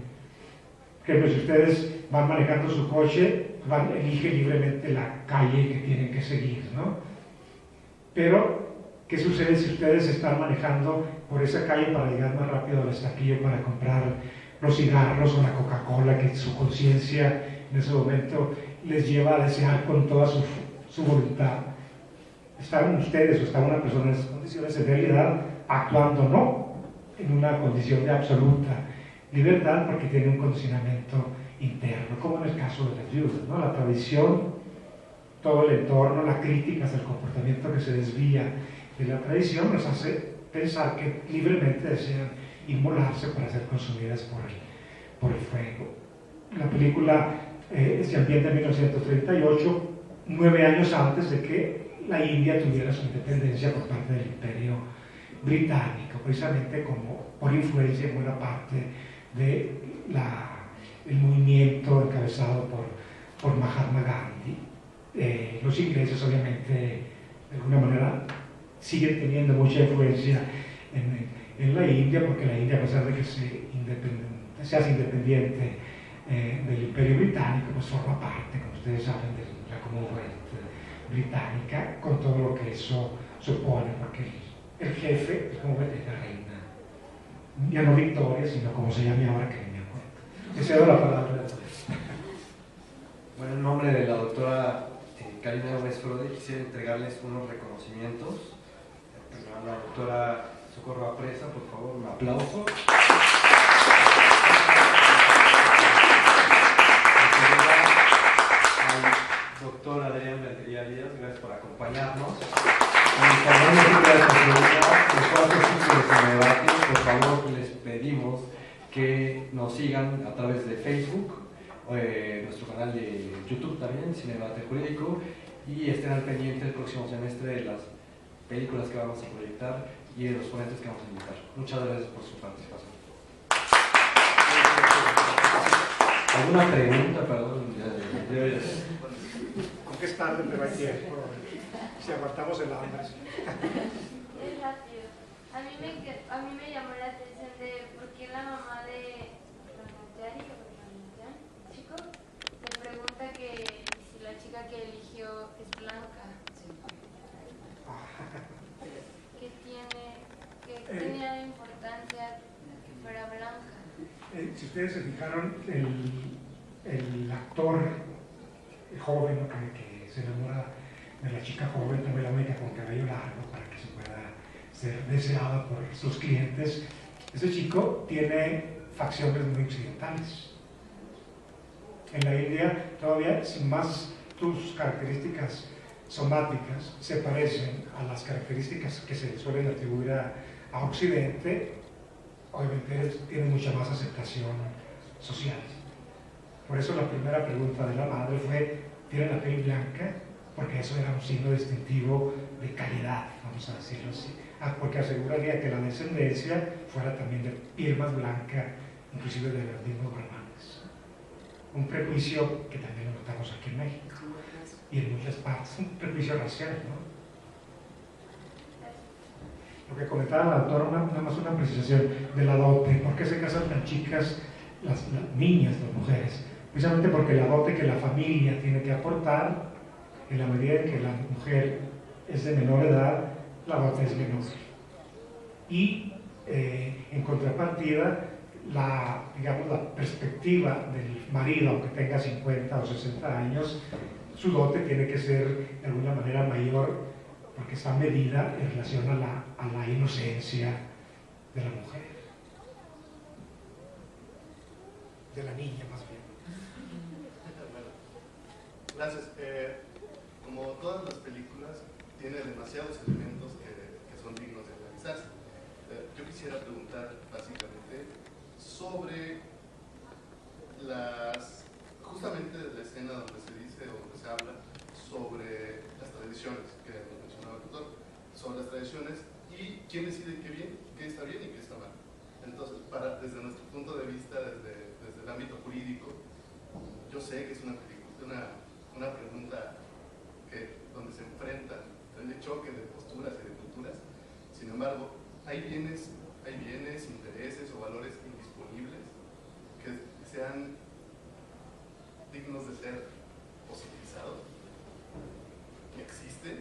Por ejemplo, si ustedes van manejando su coche, eligen libremente la calle que tienen que seguir, ¿no? Pero, ¿qué sucede si ustedes están manejando por esa calle para llegar más rápido al estaquillo para comprar los cigarros o la Coca-Cola que su conciencia en ese momento les lleva a desear con toda su voluntad? ¿Están ustedes o está una persona en esas condiciones en realidad actuando no en una condición de absoluta libertad, porque tiene un condicionamiento interno, como en el caso de las viudas, ¿no? La tradición, todo el entorno, la crítica hacia el comportamiento que se desvía de la tradición nos hace pensar que libremente desean inmolarse para ser consumidas por el fuego. La película se ambienta en 1938, 9 años antes de que la India tuviera su independencia por parte del Imperio Británico, precisamente como por influencia en buena parte del movimiento encabezado por Mahatma Gandhi. Los ingleses, obviamente, de alguna manera siguen teniendo mucha influencia en la India, porque la India, a pesar de que se hace independiente del Imperio Británico, pues forma parte, como ustedes saben, de la Commonwealth británica, con todo lo que eso supone, porque el jefe es como la reina, ya no Victoria, sino como se llame ahora, que ni me acuerdo. Le cedo la palabra. Bueno, en nombre de la doctora Karina Gómez Frode, quisiera entregarles unos reconocimientos. A la doctora Socorro Apresa, por favor, un aplauso. Al doctor Adrián Rentería Díaz, gracias por acompañarnos. Por favor, les pedimos que nos sigan a través de Facebook, nuestro canal de YouTube también, Cinedebate Jurídico, y estén al pendiente el próximo semestre de las películas que vamos a proyectar y de los ponentes que vamos a invitar. Muchas gracias por su participación. ¿Alguna pregunta? Perdón. Con que es tarde, pero hay tiempo. Si aguantamos el hambre. Es rápido. A mí me llamó la atención de por qué la mamá de chico le pregunta que si la chica que eligió es blanca. ¿Qué tenía importancia que fuera blanca? Si ustedes se fijaron, el actor joven que se enamora de la chica joven, también la única con cabello largo para que se pueda ser deseada por sus clientes, ese chico tiene facciones muy occidentales. En la India, todavía, sin más, tus características somáticas se parecen a las características que se suelen atribuir a Occidente, obviamente tiene mucha más aceptación social. Por eso la primera pregunta de la madre fue: ¿tiene la piel blanca? Porque eso era un signo distintivo de calidad, vamos a decirlo así. Porque aseguraría que la descendencia fuera también de piel más blanca, inclusive de los mismos brahmanes. Un prejuicio que también lo notamos aquí en México y en muchas partes, un prejuicio racial, ¿no? Lo que comentaba la autora, nada más una precisación de la dote. ¿Por qué se casan tan chicas las niñas, las mujeres? Precisamente porque la dote que la familia tiene que aportar, en la medida en que la mujer es de menor edad, la dote es menor. Y en contrapartida, digamos, la perspectiva del marido, aunque tenga 50 o 60 años, su dote tiene que ser de alguna manera mayor, porque está medida en relación a la inocencia de la mujer, de la niña más bien. Gracias. Como todas las películas, tiene demasiados elementos que son dignos de analizarse. Yo quisiera preguntar básicamente sobre justamente la escena donde se dice o donde se habla sobre las tradiciones, que mencionaba el doctor, sobre las tradiciones y quién decide qué está bien y qué está mal. Entonces, desde nuestro punto de vista, desde el ámbito jurídico, yo sé que es una pregunta donde se enfrentan el choque de posturas y de culturas. Sin embargo, hay bienes, intereses o valores indisponibles que sean dignos de ser positivizados, que existen.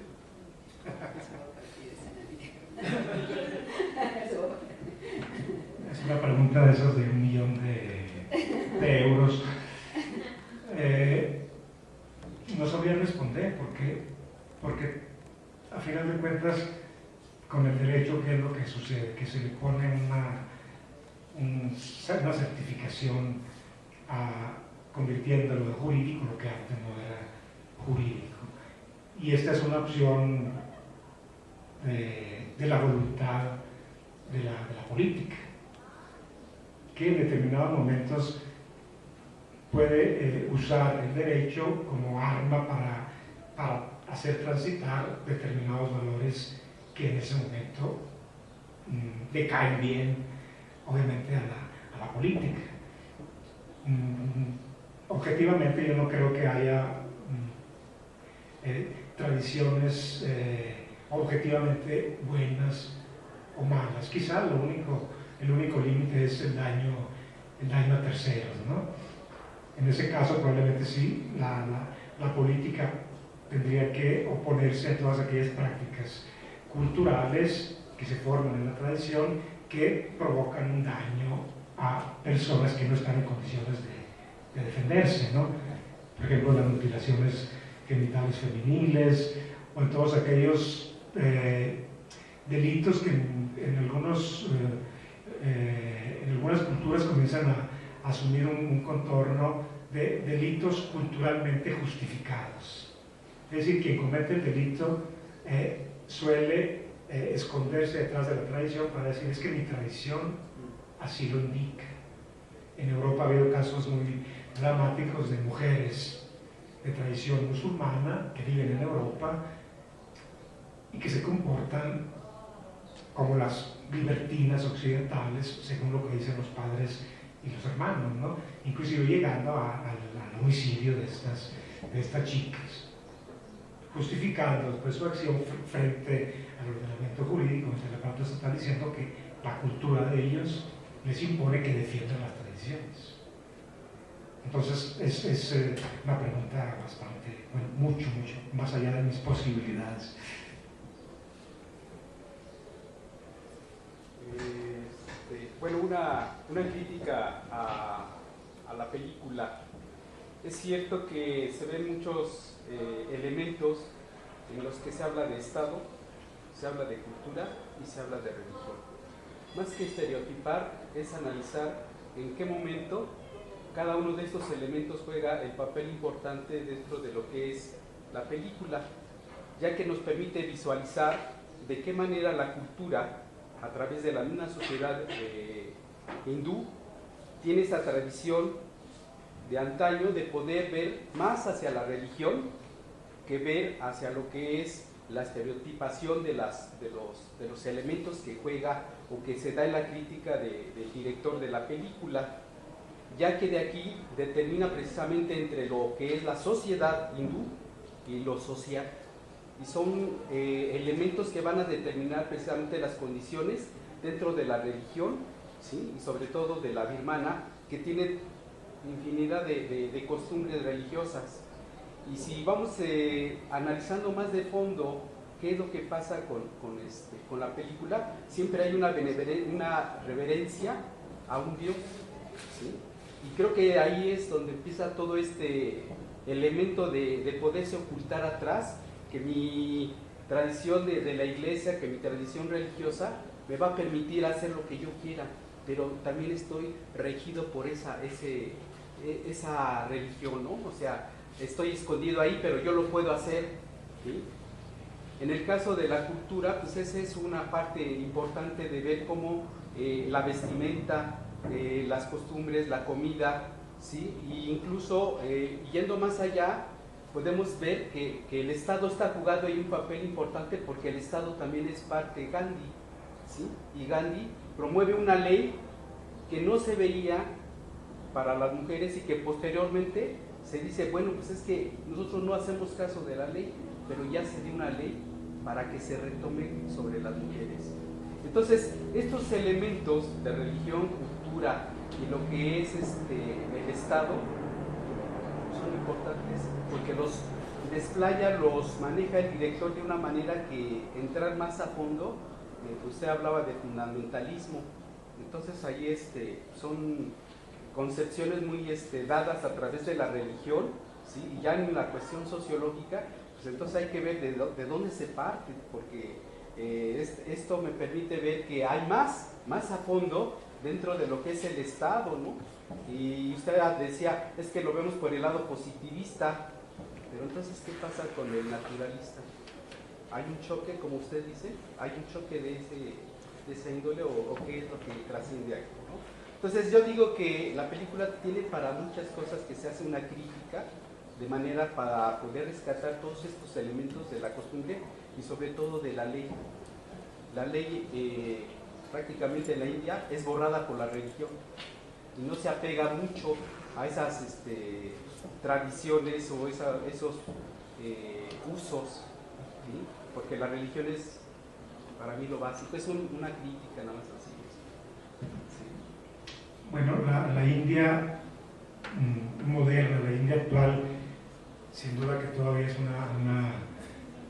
Es una pregunta de esos de 1 millón de euros. No sabría responder porque a final de cuentas, con el derecho, ¿qué es lo que sucede? Que se le pone una certificación convirtiéndolo en jurídico lo que antes no era jurídico. Y esta es una opción de la voluntad de la política, que en determinados momentos puede usar el derecho como arma para hacer transitar determinados valores que en ese momento le caen bien, obviamente, a la política. Objetivamente yo no creo que haya tradiciones objetivamente buenas o malas. Quizá el único límite es el daño a terceros, ¿no? En ese caso probablemente sí, la política tendría que oponerse a todas aquellas prácticas culturales que se forman en la tradición que provocan un daño a personas que no están en condiciones de defenderse, ¿no? Por ejemplo, las mutilaciones genitales femeniles o en todos aquellos delitos que en algunas culturas comienzan a asumir un contorno de delitos culturalmente justificados. Es decir, quien comete el delito suele esconderse detrás de la tradición para decir, es que mi tradición así lo indica. En Europa ha habido casos muy dramáticos de mujeres de tradición musulmana que viven en Europa y que se comportan como las libertinas occidentales, según lo que dicen los padres y los hermanos, ¿no? Inclusive llegando al homicidio de estas chicas, justificando después su acción frente al ordenamiento jurídico. El aparato está diciendo que la cultura de ellos les impone que defiendan las tradiciones. Entonces es una pregunta bastante, bueno, mucho más allá de mis posibilidades. Bueno, una crítica a la película. Es cierto que se ven muchos elementos en los que se habla de Estado, se habla de cultura y se habla de religión. Más que estereotipar, es analizar en qué momento cada uno de estos elementos juega el papel importante dentro de lo que es la película, ya que nos permite visualizar de qué manera la cultura, a través de la misma sociedad hindú, tiene esta tradición de antaño de poder ver más hacia la religión que ver hacia lo que es la estereotipación de los elementos que juega o que se da en la crítica del director de la película, ya que de aquí determina precisamente entre lo que es la sociedad hindú y lo social. y son elementos que van a determinar precisamente las condiciones dentro de la religión, ¿sí? Y sobre todo de la birmana, que tiene infinidad de costumbres religiosas. Y si vamos analizando más de fondo qué es lo que pasa con la película, siempre hay una reverencia a un Dios, ¿sí? Y creo que ahí es donde empieza todo este elemento de poderse ocultar atrás, que mi tradición de la iglesia, que mi tradición religiosa me va a permitir hacer lo que yo quiera, pero también estoy regido por esa religión, ¿no? O sea, estoy escondido ahí, pero yo lo puedo hacer, ¿sí? En el caso de la cultura, pues esa es una parte importante de ver cómo la vestimenta, las costumbres, la comida, ¿sí? E incluso yendo más allá, podemos ver que el Estado está jugando ahí un papel importante, porque el Estado también es parte de Gandhi, ¿sí? Y Gandhi promueve una ley que no se veía para las mujeres y que posteriormente se dice, bueno, pues es que nosotros no hacemos caso de la ley, pero ya se dio una ley para que se retome sobre las mujeres. Entonces, estos elementos de religión, cultura y lo que es el Estado son importantes, porque los desplaya, los maneja el director de una manera que entrar más a fondo. Usted hablaba de fundamentalismo, entonces ahí son concepciones muy dadas a través de la religión, ¿sí? Y ya en la cuestión sociológica, pues entonces hay que ver de dónde se parte, porque esto me permite ver que hay más a fondo dentro de lo que es el Estado, ¿no? Y usted decía, es que lo vemos por el lado positivista, pero entonces, ¿qué pasa con el naturalista? ¿Hay un choque, como usted dice? ¿Hay un choque de esa índole o qué es lo que trasciende aquí, ¿no? Entonces yo digo que la película tiene para muchas cosas que se hace una crítica, de manera para poder rescatar todos estos elementos de la costumbre y sobre todo de la ley. La ley prácticamente en la India es borrada por la religión y no se apega mucho a esas tradiciones o esos usos, ¿sí? Porque la religión es para mí lo básico, es una crítica nada más así. ¿Sí? Bueno, la India moderna, la India actual, sin duda que todavía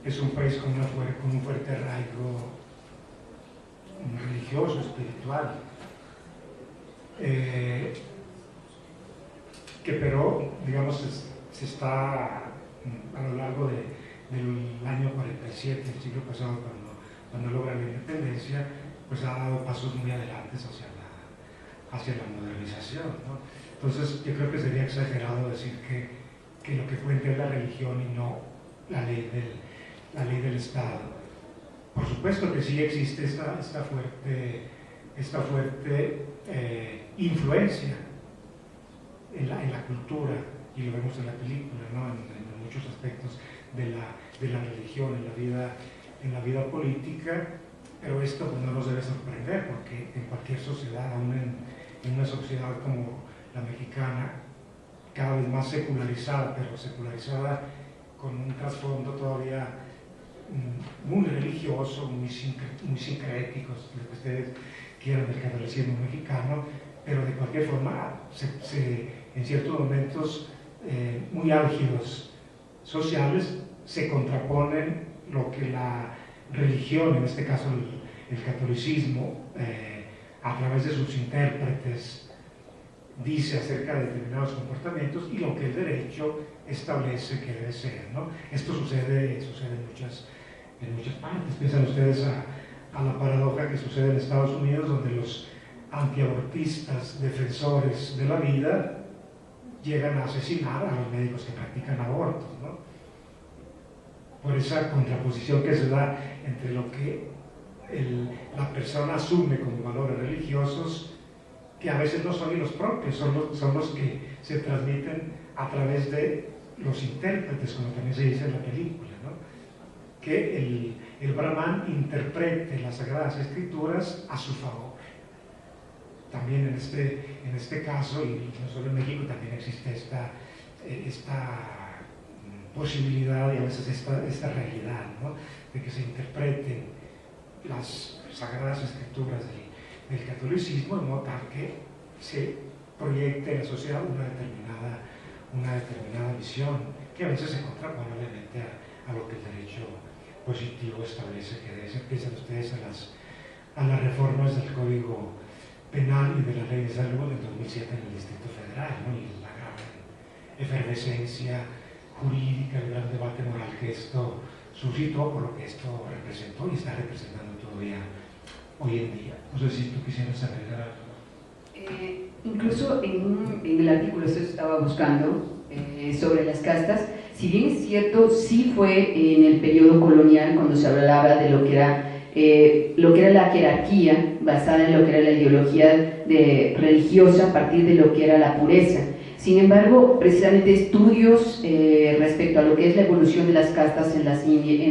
es un país con un fuerte arraigo religioso, espiritual, que pero, digamos, se está a lo largo del año 47, el siglo pasado, cuando logra la independencia, pues ha dado pasos muy adelantes hacia la modernización, ¿no? Entonces yo creo que sería exagerado decir que lo que cuenta es la religión y no la ley del Estado. Por supuesto que sí existe esta fuerte influencia en la cultura, y lo vemos en la película, ¿no? En muchos aspectos de la religión, en la vida política, pero esto pues, no nos debe sorprender, porque en cualquier sociedad, aún en una sociedad como la mexicana, cada vez más secularizada, pero secularizada con un trasfondo todavía muy religioso, muy sincrético, lo que ustedes quieran del catolicismo mexicano, pero de cualquier forma, en ciertos momentos muy álgidos sociales, se contraponen lo que la religión, en este caso el catolicismo, a través de sus intérpretes, dice acerca de determinados comportamientos y lo que el derecho establece que debe ser, ¿no? Esto sucede en muchas partes. Piensan ustedes a la paradoja que sucede en Estados Unidos, donde los antiabortistas, defensores de la vida, llegan a asesinar a los médicos que practican abortos, ¿no? Por esa contraposición que se da entre lo que la persona asume como valores religiosos, que a veces no son ni los propios, son los que se transmiten a través de los intérpretes, como también se dice en la película, ¿no? Que el Brahman interprete las Sagradas Escrituras a su favor. También en este caso, y no solo en México, también existe esta posibilidad y a veces esta realidad, ¿no? De que se interpreten las sagradas escrituras del catolicismo de modo tal que se proyecte en la sociedad una determinada visión que a veces se contrapone obviamente a lo que el derecho positivo establece que debe ser. Piensan ustedes a las reformas del Código Penal y de la Ley de Salud del 2007 en el Distrito Federal, ¿no? Y la gran efervescencia jurídica, el gran debate moral que esto suscitó, por lo que esto representó y está representando todavía hoy en día. No sé si tú quisieras agregar algo. Incluso en el artículo, esto estaba buscando, sobre las castas, si bien es cierto, sí fue en el periodo colonial cuando se hablaba de lo que era la jerarquía basada en lo que era la ideología religiosa a partir de lo que era la pureza. Sin embargo, precisamente estudios respecto a lo que es la evolución de las castas en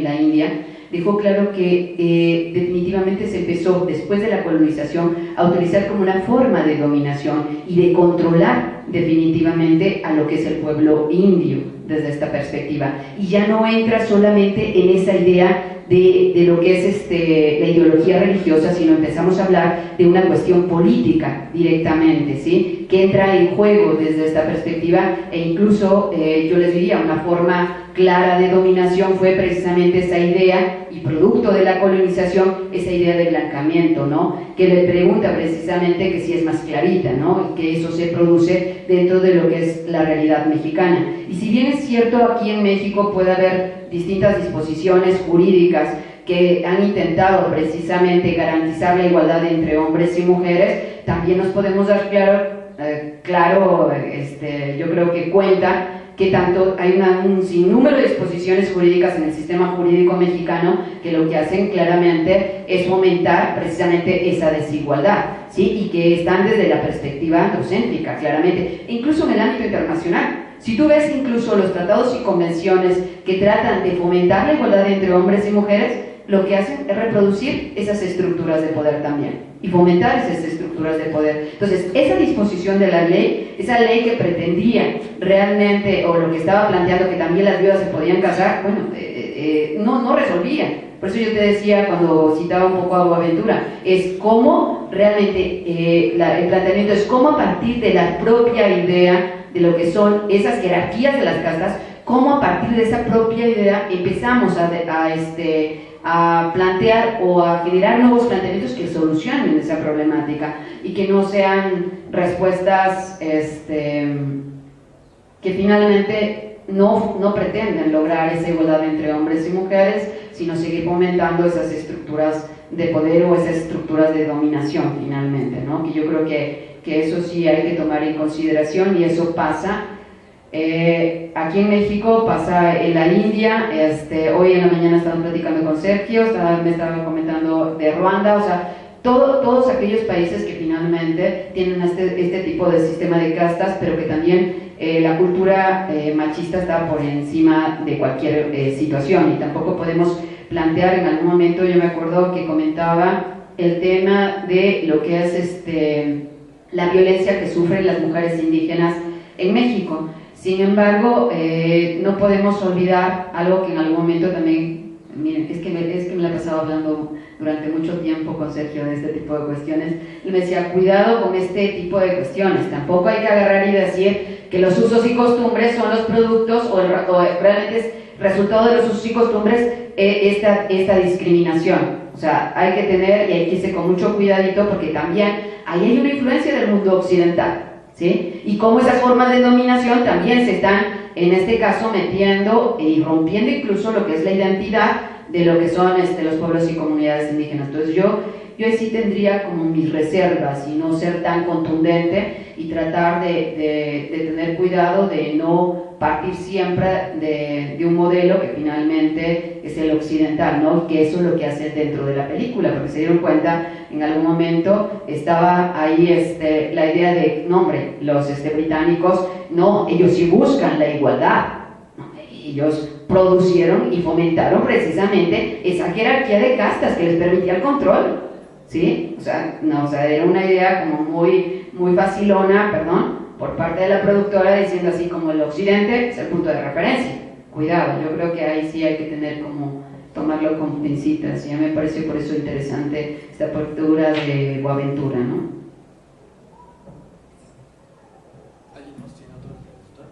la India dejó claro que definitivamente se empezó, después de la colonización, a utilizar como una forma de dominación y de controlar definitivamente a lo que es el pueblo indio desde esta perspectiva. Y ya no entra solamente en esa idea de lo que es la ideología religiosa, sino empezamos a hablar de una cuestión política directamente, ¿sí? Que entra en juego desde esta perspectiva, e incluso yo les diría una forma clara de dominación fue precisamente esa idea, y producto de la colonización, esa idea de blancamiento, ¿no? Que le pregunta precisamente que si es más clarita, ¿no? Y que eso se produce dentro de lo que es la realidad mexicana. Y si bien es cierto, aquí en México puede haber distintas disposiciones jurídicas que han intentado precisamente garantizar la igualdad entre hombres y mujeres, también nos podemos dar claro, yo creo que cuenta que tanto hay un sinnúmero de disposiciones jurídicas en el sistema jurídico mexicano que lo que hacen claramente es fomentar precisamente esa desigualdad, ¿sí? Y que están desde la perspectiva androcéntrica, claramente, e incluso en el ámbito internacional. Si tú ves incluso los tratados y convenciones que tratan de fomentar la igualdad entre hombres y mujeres, lo que hacen es reproducir esas estructuras de poder también y fomentar esas estructuras de poder. Entonces, esa disposición de la ley, esa ley que pretendía realmente, o lo que estaba planteando que también las viudas se podían casar, bueno, no resolvía. Por eso yo te decía cuando citaba un poco a Boaventura, es cómo realmente el planteamiento es cómo a partir de la propia idea de lo que son esas jerarquías de las castas, cómo a partir de esa propia idea empezamos a plantear o a generar nuevos planteamientos que solucionen esa problemática y que no sean respuestas que finalmente no pretenden lograr esa igualdad entre hombres y mujeres, sino seguir fomentando esas estructuras de poder o esas estructuras de dominación finalmente, ¿no? Que yo creo que eso sí hay que tomar en consideración, y eso pasa aquí en México, pasa en la India. Hoy en la mañana estaba platicando con Sergio, me estaba comentando de Ruanda, o sea, todos aquellos países que finalmente tienen este tipo de sistema de castas, pero que también la cultura machista está por encima de cualquier situación, y tampoco podemos plantear en algún momento, yo me acuerdo que comentaba el tema de lo que es la violencia que sufren las mujeres indígenas en México. Sin embargo, no podemos olvidar algo que en algún momento también, miren, es que me la he pasado hablando durante mucho tiempo con Sergio de este tipo de cuestiones, y me decía, cuidado con este tipo de cuestiones, tampoco hay que agarrar y decir que los usos y costumbres son los productos o realmente es resultado de los usos y costumbres esta discriminación. O sea, hay que tener y hay que irse con mucho cuidadito, porque también ahí hay una influencia del mundo occidental, ¿sí? Y cómo esas formas de dominación también se están, en este caso, metiendo y rompiendo incluso lo que es la identidad de lo que son los pueblos y comunidades indígenas. Entonces yo sí tendría como mis reservas y no ser tan contundente y tratar de tener cuidado de no partir siempre de un modelo que finalmente es el occidental, ¿no? Que eso es lo que hacen dentro de la película, porque se dieron cuenta, en algún momento estaba ahí la idea de, no hombre, los británicos, no, ellos sí buscan la igualdad, ¿no? Ellos producieron y fomentaron precisamente esa jerarquía de castas que les permitía el control, ¿sí? O sea, era una idea como muy facilona, por parte de la productora, diciendo así como el occidente es el punto de referencia, cuidado. Yo creo que ahí sí hay que tener como tomarlo con pincitas. Ya me pareció por eso interesante esta apertura de Boaventura, ¿no? ¿Alguien más tiene otra pregunta?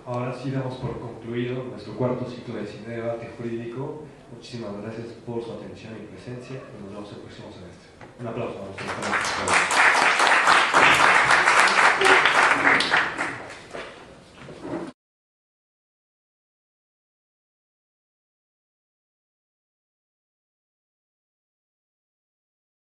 Ahora sí damos por concluido nuestro cuarto ciclo de cine debate jurídico. Muchísimas gracias por su atención y presencia y nos vemos el próximo semestre. Un aplauso a nuestros